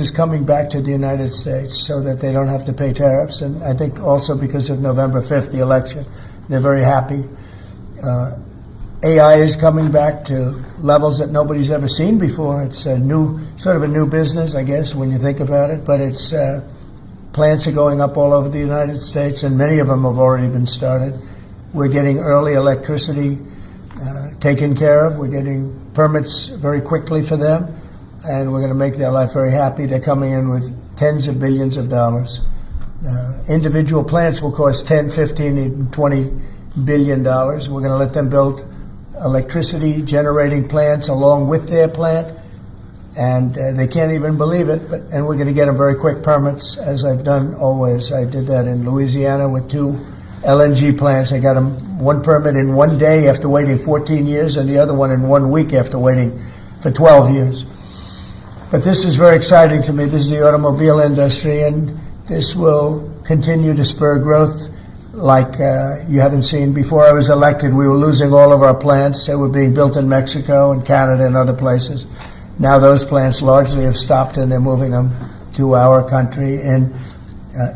businesses coming back to the United States so that they don't have to pay tariffs. And I think also because of November 5th, the election, they're very happy. AI is coming back to levels that nobody's ever seen before. It's a new, sort of a new business, I guess, when you think about it. But it's plants are going up all over the United States, and many of them have already been started. We're getting early electricity taken care of. We're getting permits very quickly for them, and we're going to make their life very happy. They're coming in with tens of billions of dollars. Individual plants will cost 10, 15, even $20 billion. We're going to let them build electricity generating plants along with their plant, and they can't even believe it. And we're going to get them very quick permits, as I've done always. I did that in Louisiana with 2 LNG plants. I got them one permit in 1 day after waiting 14 years, and the other one in 1 week after waiting for 12 years. But this is very exciting to me. This is the automobile industry, and this will continue to spur growth like you haven't seen. Before I was elected, we were losing all of our plants. They were being built in Mexico and Canada and other places. Now those plants largely have stopped, and they're moving them to our country. In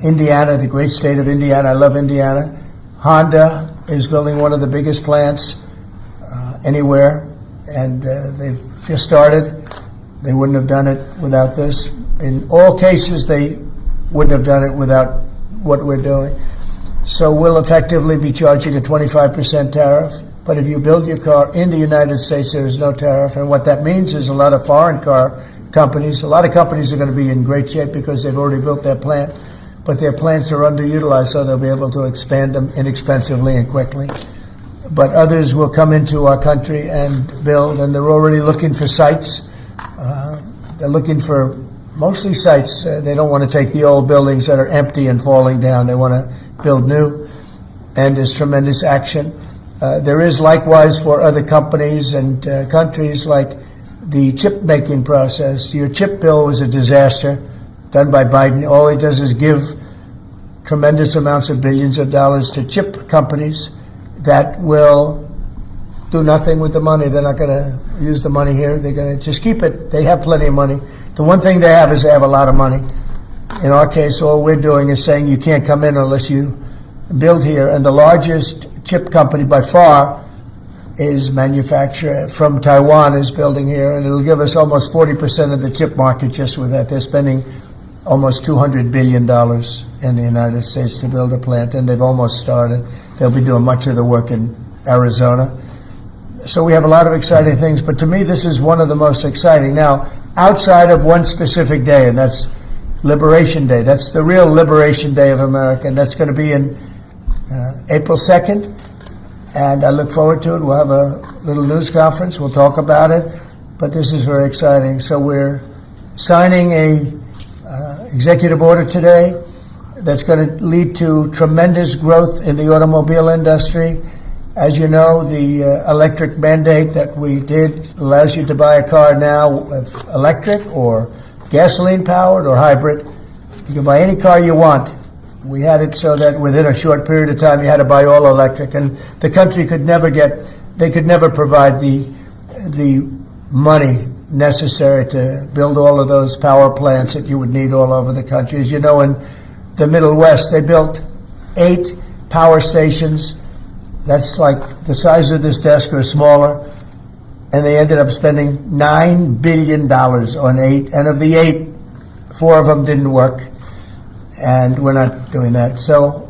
Indiana, the great state of Indiana, I love Indiana. Honda is building one of the biggest plants anywhere, and they've just started. They wouldn't have done it without this. In all cases, they wouldn't have done it without what we're doing. So we'll effectively be charging a 25% tariff. But if you build your car in the United States, there is no tariff. And what that means is a lot of foreign car companies, a lot of companies are going to be in great shape because they've already built their plant, but their plants are underutilized, so they'll be able to expand them inexpensively and quickly. But others will come into our country and build, and they're already looking for sites. They're looking for mostly sites. They don't want to take the old buildings that are empty and falling down. They want to build new, and there's tremendous action. There is likewise for other companies and countries, like the chip making process. Your chip bill was a disaster done by Biden. All he does is give tremendous amounts of billions of dollars to chip companies that will do nothing with the money. They're not going to use the money here. They're going to just keep it. They have plenty of money. The one thing they have is they have a lot of money. In our case, all we're doing is saying you can't come in unless you build here. And the largest chip company by far is manufacturer from Taiwan is building here, and it'll give us almost 40% of the chip market just with that. They're spending almost $200 billion in the United States to build a plant, and they've almost started. They'll be doing much of the work in Arizona. So we have a lot of exciting things, but to me this is one of the most exciting. Now, outside of one specific day, and that's Liberation Day. That's the real Liberation Day of America, and that's going to be in April 2nd, and I look forward to it. We'll have a little news conference. We'll talk about it, but this is very exciting. So we're signing a executive order today that's going to lead to tremendous growth in the automobile industry. As you know, the electric mandate that we did allows you to buy a car now, electric or gasoline-powered or hybrid. You can buy any car you want. We had it so that within a short period of time you had to buy all electric, and the country could never provide the money necessary to build all of those power plants that you would need all over the country. As you know, in the Middle West, they built 8 power stations. That's like the size of this desk or smaller, and they ended up spending $9 billion on 8, and of the 8, 4 of them didn't work, and we're not doing that. So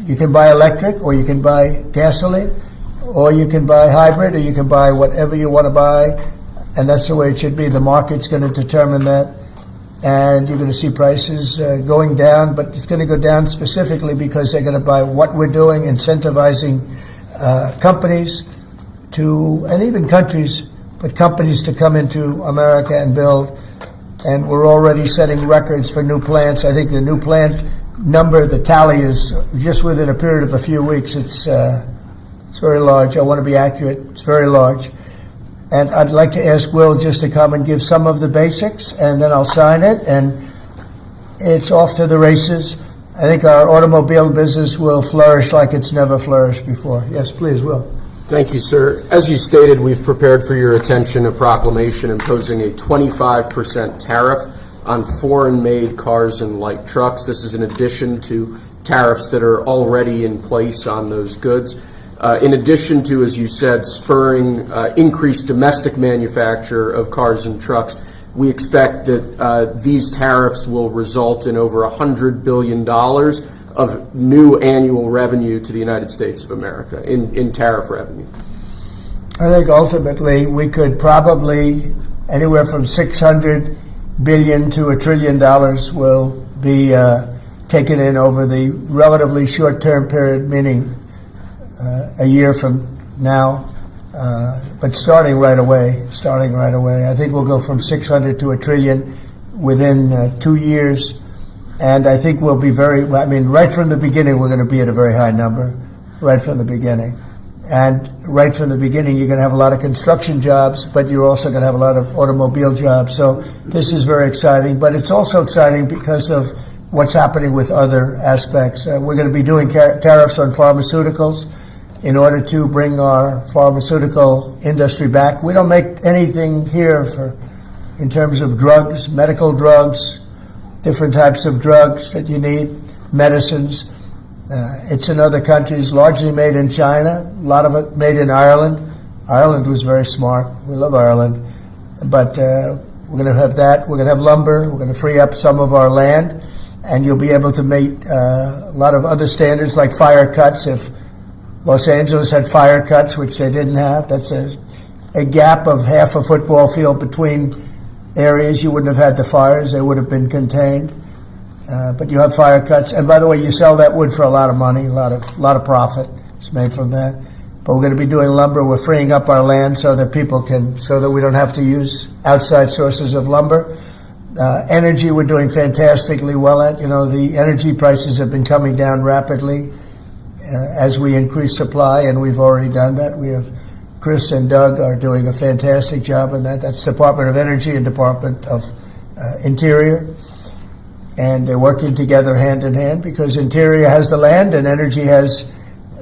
you can buy electric, or you can buy gasoline, or you can buy hybrid, or you can buy whatever you want to buy, and that's the way it should be. The market's going to determine that, and you're going to see prices going down, but it's going to go down specifically because they're going to buy what we're doing, incentivizing companies to, and even countries, but companies to come into America and build. And we're already setting records for new plants. I think the new plant number, the tally is just within a period of a few weeks. It's very large. I want to be accurate. It's very large. And I'd like to ask Will just to come and give some of the basics, and then I'll sign it, and it's off to the races. I think our automobile business will flourish like it's never flourished before. Yes, please, Will. Thank you, sir. As you stated, we've prepared for your attention a proclamation imposing a 25% tariff on foreign-made cars and light trucks. This is in addition to tariffs that are already in place on those goods. In addition to, as you said, spurring increased domestic manufacture of cars and trucks, we expect that these tariffs will result in over $100 billion of new annual revenue to the United States of America in tariff revenue. I think ultimately we could probably anywhere from $600 billion to $1 trillion will be taken in over the relatively short-term period, meaning a year from now, but starting right away. I think we'll go from 600 to $1 trillion within 2 years, and I think we'll be right from the beginning, we're going to be at a very high number, right from the beginning. And right from the beginning, you're going to have a lot of construction jobs, but you're also going to have a lot of automobile jobs. So this is very exciting, but it's also exciting because of what's happening with other aspects. We're going to be doing tariffs on pharmaceuticals in order to bring our pharmaceutical industry back. We don't make anything here in terms of drugs, medical drugs, different types of drugs that you need, medicines. It's in other countries, largely made in China, a lot of it made in Ireland. Ireland was very smart. We love Ireland. But we're going to have that. We're going to have lumber. We're going to free up some of our land. And you'll be able to meet a lot of other standards like fire cuts. If Los Angeles had fire cuts, which they didn't have, that's a gap of half a football field between areas. You wouldn't have had the fires. They would have been contained. But you have fire cuts, and by the way, you sell that wood for a lot of money, a lot of profit is made from that. But we're going to be doing lumber. We're freeing up our land so that we don't have to use outside sources of lumber. Energy, we're doing fantastically well at. The energy prices have been coming down rapidly as we increase supply, and we've already done that. We have Chris and Doug are doing a fantastic job on that. That's Department of Energy and Department of Interior. And they're working together hand in hand because Interior has the land and Energy has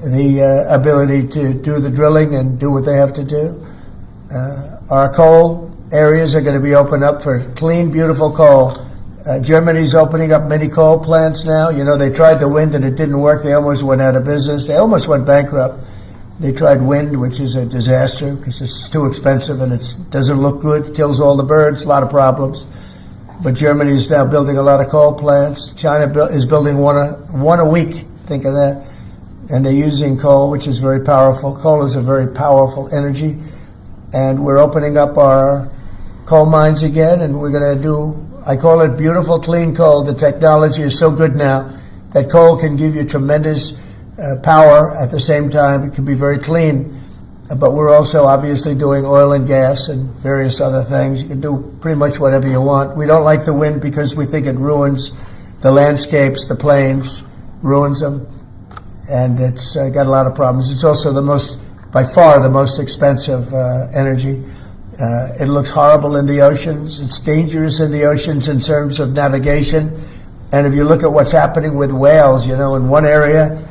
the ability to do the drilling and do what they have to do. Our coal areas are going to be opened up for clean, beautiful coal. Germany's opening up many coal plants now. They tried the wind and it didn't work. They almost went out of business. They almost went bankrupt. They tried wind, which is a disaster because it's too expensive and it doesn't look good, kills all the birds, a lot of problems. But Germany is now building a lot of coal plants. China is building one a week. Think of that. And they're using coal, which is very powerful. Coal is a very powerful energy. And we're opening up our coal mines again, and we're going to I call it beautiful, clean coal. The technology is so good now that coal can give you tremendous power at the same time. It can be very clean. But we're also obviously doing oil and gas and various other things. You can do pretty much whatever you want. We don't like the wind because we think it ruins the landscapes, the plains, ruins them. And it's got a lot of problems. It's also by far the most expensive energy. It looks horrible in the oceans. It's dangerous in the oceans in terms of navigation. And if you look at what's happening with whales, in one area,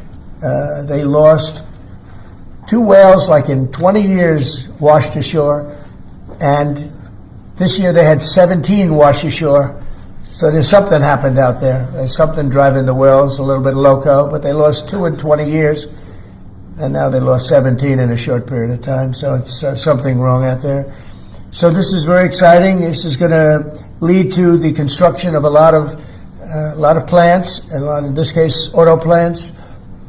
they lost 2 whales, like in 20 years, washed ashore, and this year they had 17 wash ashore. So there's something happened out there. There's something driving the whales a little bit loco, but they lost 2 in 20 years, and now they lost 17 in a short period of time. So it's something wrong out there. So this is very exciting. This is going to lead to the construction of a lot of plants, and in this case, auto plants.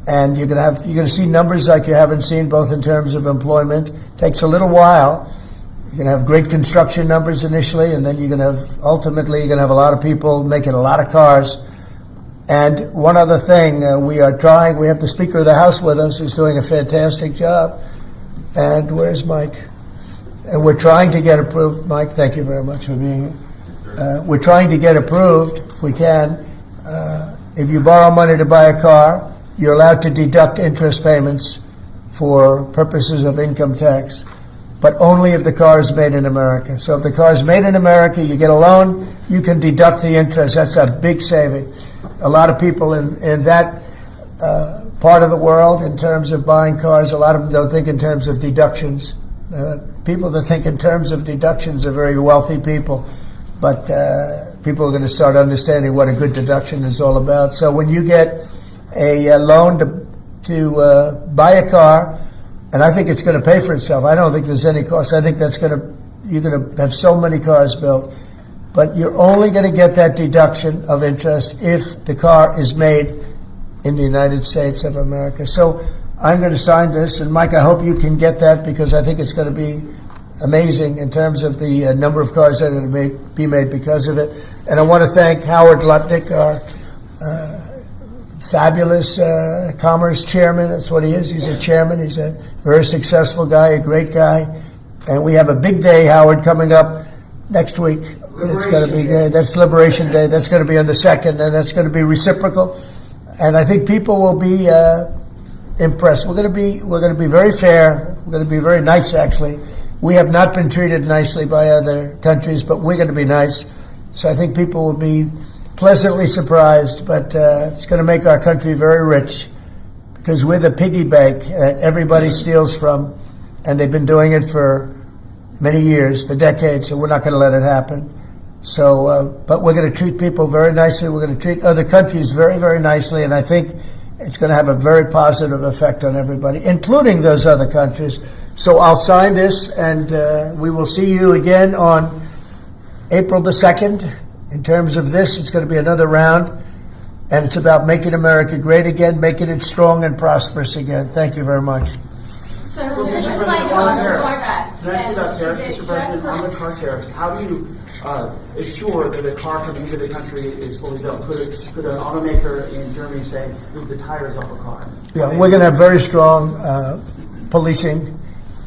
And you're going to see numbers like you haven't seen, both in terms of employment. It takes a little while. You're going to have great construction numbers initially, and then ultimately you're going to have a lot of people making a lot of cars. And one other thing, we have the Speaker of the House with us, who's doing a fantastic job. And where's Mike? And we're trying to get approved. Mike, thank you very much for being here. We're trying to get approved, if we can. If you borrow money to buy a car, you're allowed to deduct interest payments for purposes of income tax, but only if the car is made in America. So if the car is made in America, you get a loan, you can deduct the interest. That's a big saving. A lot of people in that part of the world, in terms of buying cars, a lot of them don't think in terms of deductions. People that think in terms of deductions are very wealthy people, but people are going to start understanding what a good deduction is all about. So when you get a loan to buy a car, and I think it's going to pay for itself. I don't think there's any cost. I think you're going to have so many cars built, but you're only going to get that deduction of interest if the car is made in the United States of America. So I'm going to sign this, and Mike, I hope you can get that, because I think it's going to be amazing in terms of the number of cars that are going to be made because of it. And I want to thank Howard Lutnick, our fabulous commerce chairman. That's what he is. He's a chairman. He's a very successful guy, a great guy. And we have a big day, Howard, coming up next week. It's going to be good. That's Liberation Day. That's going to be on the 2nd, and that's going to be reciprocal. And I think people will be impressed. We're going to be very fair. We're going to be very nice, actually. We have not been treated nicely by other countries, but we're going to be nice. So I think people will be pleasantly surprised, but it's going to make our country very rich, because we're the piggy bank that everybody steals from, and they've been doing it for many years, for decades, so we're not going to let it happen. So, but we're going to treat people very nicely. We're going to treat other countries very, very nicely, and I think it's going to have a very positive effect on everybody, including those other countries. So I'll sign this, and we will see you again on April the 2nd. In terms of this, it's going to be another round, and it's about making America great again, making it strong and prosperous again. Thank you very much. So this is like on tariffs. Next about tariffs, Mr. President, on the car tariffs, how do you assure that a car coming into the country is fully built? Could an automaker in Germany say, leave the tires off a car? Yeah, we're going to have very strong policing,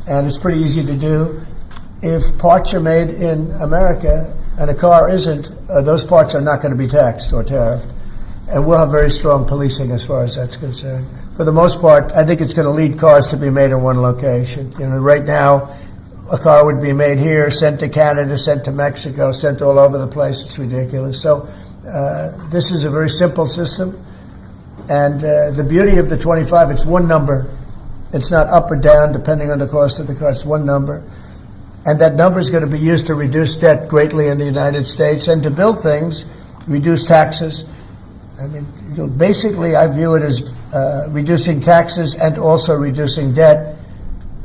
and it's pretty easy to do. If parts are made in America and a car isn't, those parts are not going to be taxed or tariffed. And we'll have very strong policing as far as that's concerned. For the most part, I think it's going to lead cars to be made in one location. You know, right now, a car would be made here, sent to Canada, sent to Mexico, sent all over the place. It's ridiculous. So this is a very simple system. And the beauty of the 25, it's one number. It's not up or down depending on the cost of the car. It's one number. And that number is going to be used to reduce debt greatly in the United States and to build things, reduce taxes. I mean, basically, I view it as reducing taxes and also reducing debt.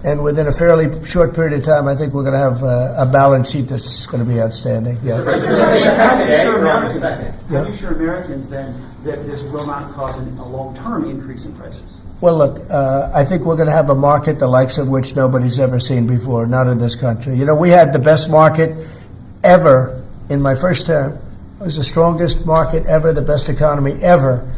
And within a fairly short period of time, I think we're going to have a balance sheet that's going to be outstanding. Yeah. How do you assure Americans then that this will not cause a long-term increase in prices? Well, look, I think we're going to have a market the likes of which nobody's ever seen before, not in this country. You know, we had the best market ever in my first term. It was the strongest market ever, the best economy ever.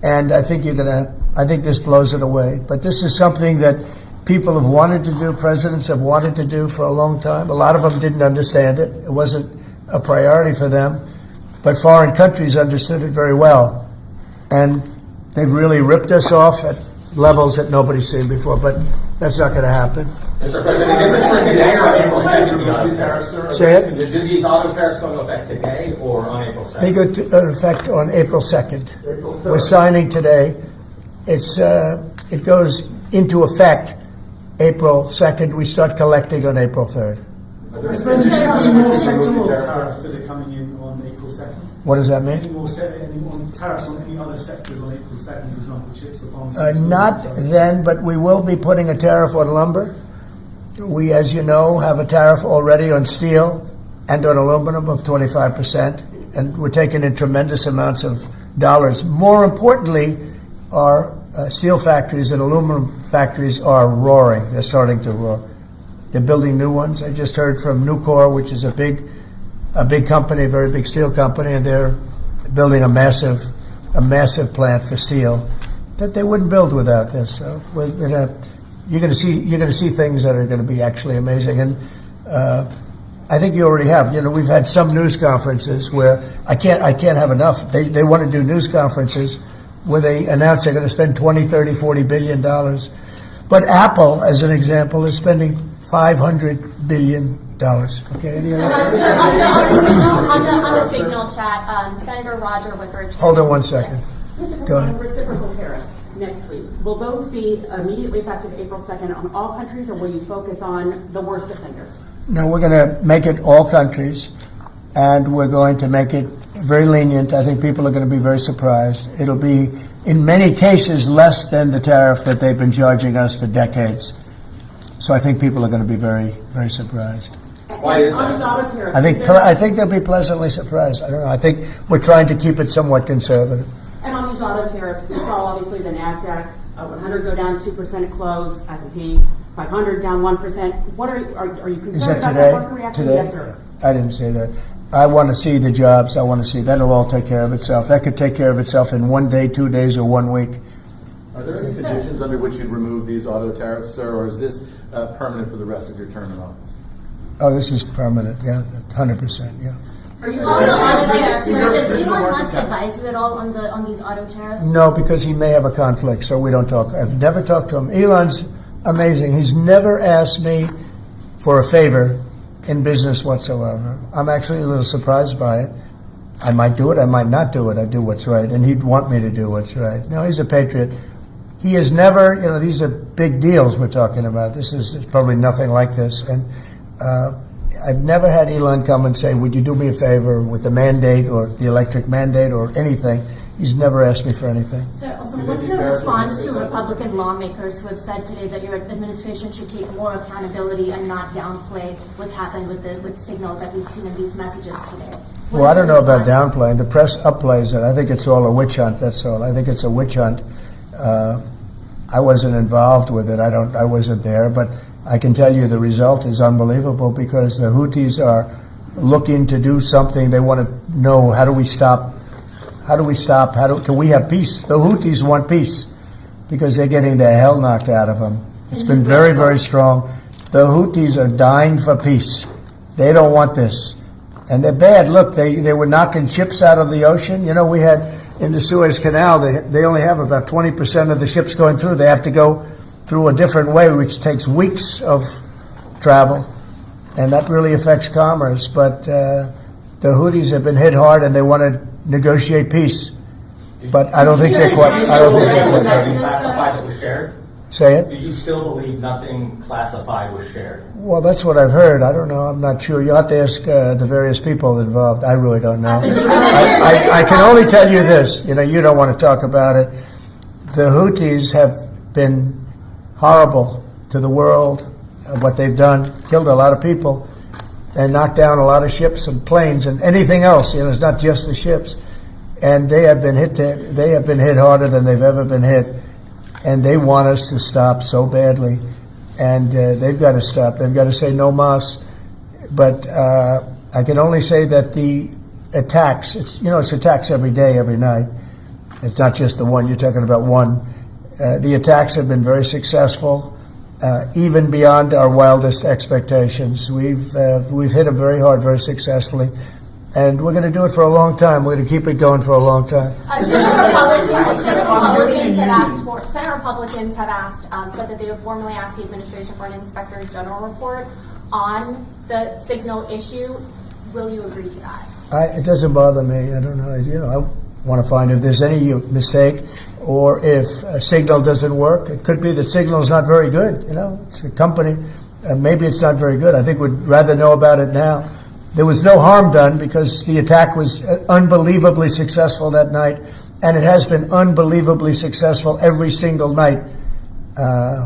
And I think I think this blows it away. But this is something that people have wanted to do, presidents have wanted to do for a long time. A lot of them didn't understand it. It wasn't a priority for them. But foreign countries understood it very well. And they've really ripped us off at levels that nobody's seen before. But that's not going to happen. Mr. President, is this for today or on April 2nd? Say it? Do these auto tariffs go into effect today or on April 2nd? They go into effect on April 2nd. We're signing today. It goes into effect April 2nd. We start collecting on April 3rd. Mr. President, do you have any more sectoral tariffs that are coming in on April 2nd? What does that mean? Any more tariffs on any other sectors on April 2nd, for example, chips or pharmaceuticals? Not then, but we will be putting a tariff on lumber. We, as you know, have a tariff already on steel and on aluminum of 25%, and we're taking in tremendous amounts of dollars. More importantly, our steel factories and aluminum factories are roaring. They're starting to roar. They're building new ones. I just heard from Nucor, which is a big company, a very big steel company, and they're building a massive plant for steel that they wouldn't build without this. So you're going to see things that are going to be actually amazing. And I think you already have. You know, we've had some news conferences where I can't have enough. They want to do news conferences where they announce they're going to spend $20, $30, $40 billion. But Apple, as an example, is spending $500 billion. Okay. Any other? On the Signal chat, Senator Roger Wicker. Hold on one second. Go ahead. Reciprocal tariffs next week. Will those be immediately effective April 2nd on all countries, or will you focus on the worst offenders? No, we're going to make it all countries. and we're going to make it very lenient. I think people are going to be very surprised. It'll be, in many cases, less than the tariff that they've been charging us for decades. So I think people are going to be very, very surprised. Why is On these that? auto tariffs, I think they'll be pleasantly surprised. I don't know. I think we're trying to keep it somewhat conservative. And on these auto tariffs, we saw obviously the NASDAQ 100 go down 2% at close, S&P 500 down 1%. What are you concerned Is that about today? that market reaction? Today? Yes, sir. I didn't say that. I want to see the jobs. I want to see that'll all take care of itself. That could take care of itself in 1 day, 2 days, or 1 week. Are there any conditions under which you'd remove these auto tariffs, sir, or is this permanent for the rest of your term in office? Oh, this is permanent. Yeah, 100%. Yeah. Are you on the auto tariffs? Did Elon Musk advise you at all on these auto tariffs? No, because he may have a conflict, so we don't talk. I've never talked to him. Elon's amazing. He's never asked me for a favor in business whatsoever. I'm actually a little surprised by it. I might do it, I might not do it. I do what's right, and he'd want me to do what's right. No, he's a patriot. He has never, these are big deals we're talking about. This is probably nothing like this. And I've never had Elon come and say, would you do me a favor with the mandate or the electric mandate or anything. He's never asked me for anything. Sir, also, what's your response to Republican lawmakers who have said today that your administration should take more accountability and not downplay what's happened with the signal that we've seen in these messages today? Well, I don't know about downplaying. The press upplays it. I think it's all a witch hunt, that's all. I think it's a witch hunt. I wasn't involved with it. I wasn't there, but I can tell you the result is unbelievable because the Houthis are looking to do something. They want to know, how do we stop? Can we have peace? The Houthis want peace because they're getting the hell knocked out of them. It's been very, very strong. The Houthis are dying for peace. They don't want this. And they're bad. Look, they were knocking ships out of the ocean. We had in the Suez Canal, they only have about 20% of the ships going through. They have to go through a different way, which takes weeks of travel. And that really affects commerce. But the Houthis have been hit hard and they want to negotiate peace. But I don't think they're quite ready. Classified that was shared? Say it? Do you still believe nothing classified was shared? Well, that's what I've heard. I don't know. I'm not sure. You'll have to ask the various people involved. I really don't know. I can only tell you this. You don't want to talk about it. The Houthis have been horrible to the world. What they've done, killed a lot of people. They knocked down a lot of ships and planes and anything else. It's not just the ships. And they have been hit. They have been hit harder than they've ever been hit. And they want us to stop so badly. And they've got to stop. They've got to say no mas. But I can only say that the attacks, it's attacks every day, every night. It's not just the one. You're talking about one. The attacks have been very successful, even beyond our wildest expectations. We've hit them very hard, very successfully. And we're going to do it for a long time. We're going to keep it going for a long time. Senate Republicans have said that they have formally asked the administration for an Inspector General report on the signal issue. Will you agree to that? It doesn't bother me. I don't know. I want to find if there's any mistake or if a signal doesn't work. It could be that signal is not very good. It's a company. Maybe it's not very good. I think we'd rather know about it now. There was no harm done because the attack was unbelievably successful that night, and it has been unbelievably successful every single night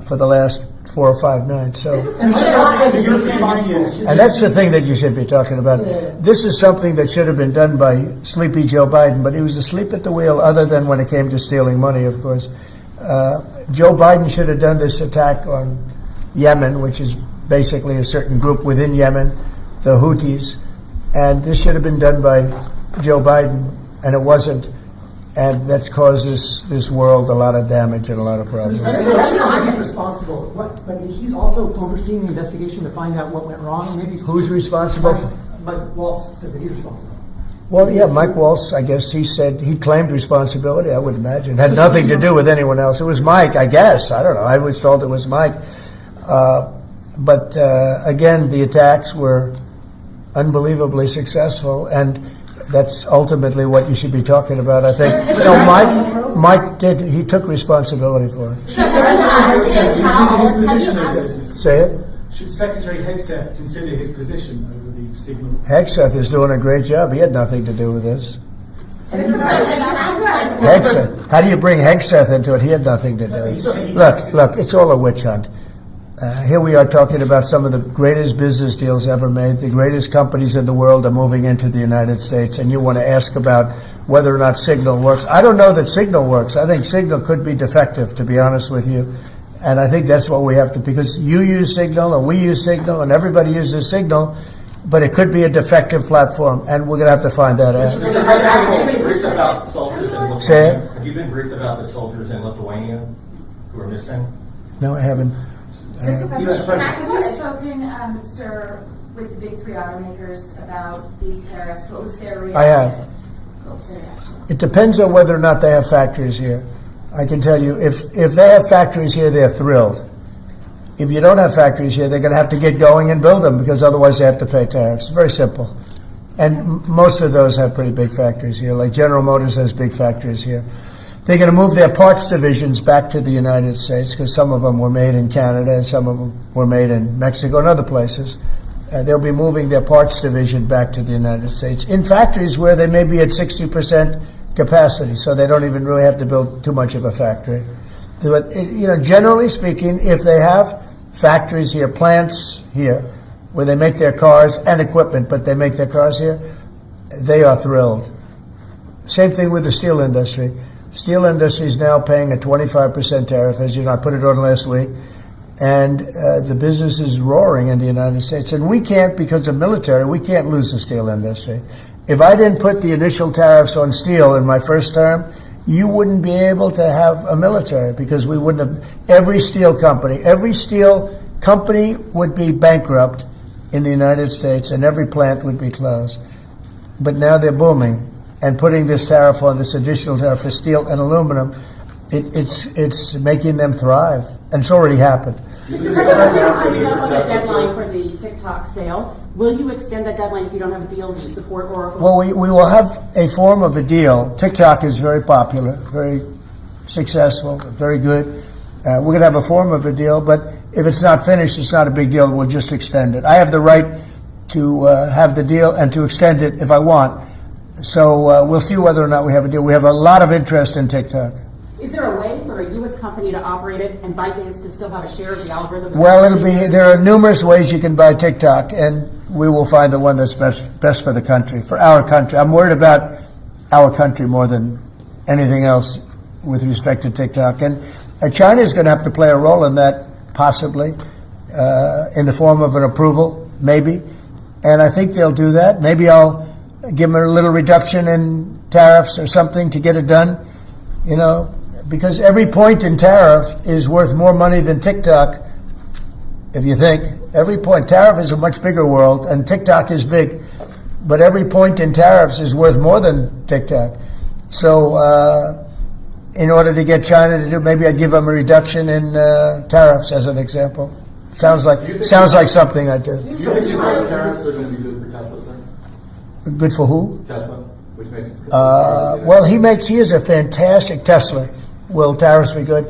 for the last 4 or 5 nights. So, and that's the thing that you should be talking about. This is something that should have been done by sleepy Joe Biden, but he was asleep at the wheel other than when it came to stealing money, of course. Joe Biden should have done this attack on Yemen, which is basically a certain group within Yemen, the Houthis, and this should have been done by Joe Biden, and it wasn't. And that's caused this world a lot of damage and a lot of problems. He's responsible, but he's also overseeing the investigation to find out what went wrong. Maybe who's responsible? Mike Waltz says that he's responsible. Well, yeah, Mike Waltz, I guess he said he claimed responsibility, I would imagine. It had nothing to do with anyone else. It was Mike, I guess. I don't know. I was told it was Mike. But again, the attacks were unbelievably successful, and that's ultimately what you should be talking about, I think. Mike he took responsibility for it. Should Secretary his position over this? Say it? Should Secretary Hegseth consider his position over the signal. Hegseth is doing a great job. He had nothing to do with this. Hegseth. Hegseth. How do you bring Hegseth into it? He had nothing to do with it. Look, it's all a witch hunt. Here we are talking about some of the greatest business deals ever made. The greatest companies in the world are moving into the United States, and you want to ask about whether or not Signal works. I don't know that Signal works. I think Signal could be defective, to be honest with you. And I think that's what we have to, because you use Signal, and we use Signal, and everybody uses Signal, but it could be a defective platform, and we're going to have to find that out. Have you been briefed about soldiers in Lithuania? Say it. Have you been briefed about the soldiers in Lithuania who are missing? No, I haven't. Mr. President, have you spoken, sir, with the big three automakers about these tariffs? What was their reaction? I have. What was their reaction? It depends on whether or not they have factories here. I can tell you, if they have factories here, they're thrilled. If you don't have factories here, they're going to have to get going and build them, because otherwise they have to pay tariffs. It's very simple. And most of those have pretty big factories here, like General Motors has big factories here. They're going to move their parts divisions back to the United States, because some of them were made in Canada and some of them were made in Mexico and other places. They'll be moving their parts division back to the United States in factories where they may be at 60% capacity, so they don't even really have to build too much of a factory. But, generally speaking, if they have factories here, plants here, where they make their cars and equipment, but they make their cars here, they are thrilled. Same thing with the steel industry. Steel industry is now paying a 25% tariff, as you know, I put it on last week, and the business is roaring in the United States. And we can't, because of military, we can't lose the steel industry. If I didn't put the initial tariffs on steel in my first term, you wouldn't be able to have a military, because we wouldn't have every steel company would be bankrupt in the United States, and every plant would be closed. But now they're booming, and putting this tariff on, this additional tariff for steel and aluminum, it's making them thrive, and it's already happened. Mr. President, on the deadline for the TikTok sale, will you extend that deadline if you don't have a deal? Do you support Oracle? Well, we will have a form of a deal. TikTok is very popular, very successful, very good. We're going to have a form of a deal, but if it's not finished, it's not a big deal. We'll just extend it. I have the right to have the deal and to extend it if I want. So we'll see whether or not we have a deal. We have a lot of interest in TikTok. Is there a way for a U.S. company to operate it and ByteDance to still have a share of the algorithm? Well, there are numerous ways you can buy TikTok, and we will find the one that's best for the country, for our country. I'm worried about our country more than anything else with respect to TikTok. And China is going to have to play a role in that, possibly, in the form of an approval, maybe. And I think they'll do that. Maybe I'll give them a little reduction in tariffs or something to get it done, because every point in tariff is worth more money than TikTok, if you think. Every point. Tariff is a much bigger world, and TikTok is big. But every point in tariffs is worth more than TikTok. So in order to get China to do, maybe I'd give them a reduction in tariffs, as an example. Sounds like something I'd do. Do you think these tariffs are going to be good for Tesla, sir? Good for who? Tesla, which makes it Well, he is a fantastic Tesla. Will tariffs be good?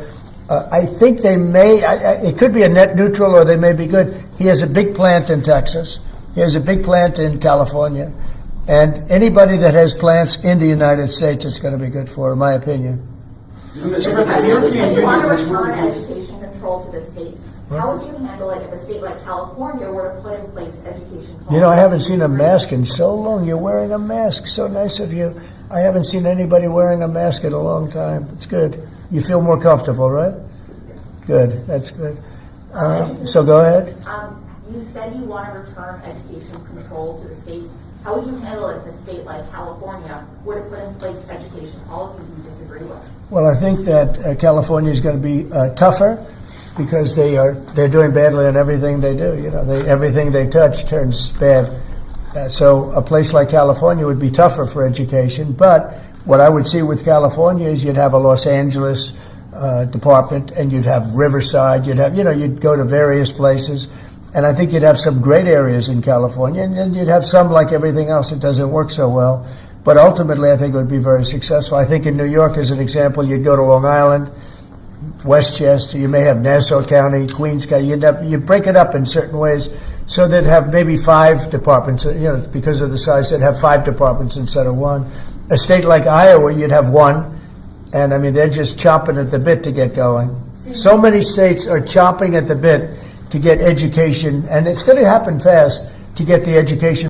I think they may. It could be a net neutral, or they may be good. He has a big plant in Texas. He has a big plant in California. And anybody that has plants in the United States, it's going to be good for, in my opinion. Mr. President, the European You want to Union is return working. education control to the states. How would you handle it if a state like California were to put in place education policy? I haven't seen a mask in so long. You're wearing a mask. So nice of you. I haven't seen anybody wearing a mask in a long time. It's good. You feel more comfortable, right? Good. That's good. So go ahead. You said you want to return education control to the states. How would you handle it if a state like California were to put in place education policies you disagree with? Well, I think that California is going to be tougher, because they're doing badly on everything they do. Everything they touch turns bad. So a place like California would be tougher for education. But what I would see with California is you'd have a Los Angeles department, and you'd have Riverside. You'd go to various places. And I think you'd have some great areas in California, and then you'd have some, like everything else, that doesn't work so well. But ultimately, I think it would be very successful. I think in New York, as an example, you'd go to Long Island, Westchester, you may have Nassau County, Queens County. You'd break it up in certain ways So they'd have maybe 5 departments, because of the size, they'd have 5 departments instead of 1. A state like Iowa, you'd have 1. And I mean, they're just chomping at the bit to get going. So many states are chomping at the bit to get education, and it's going to happen fast, to get the education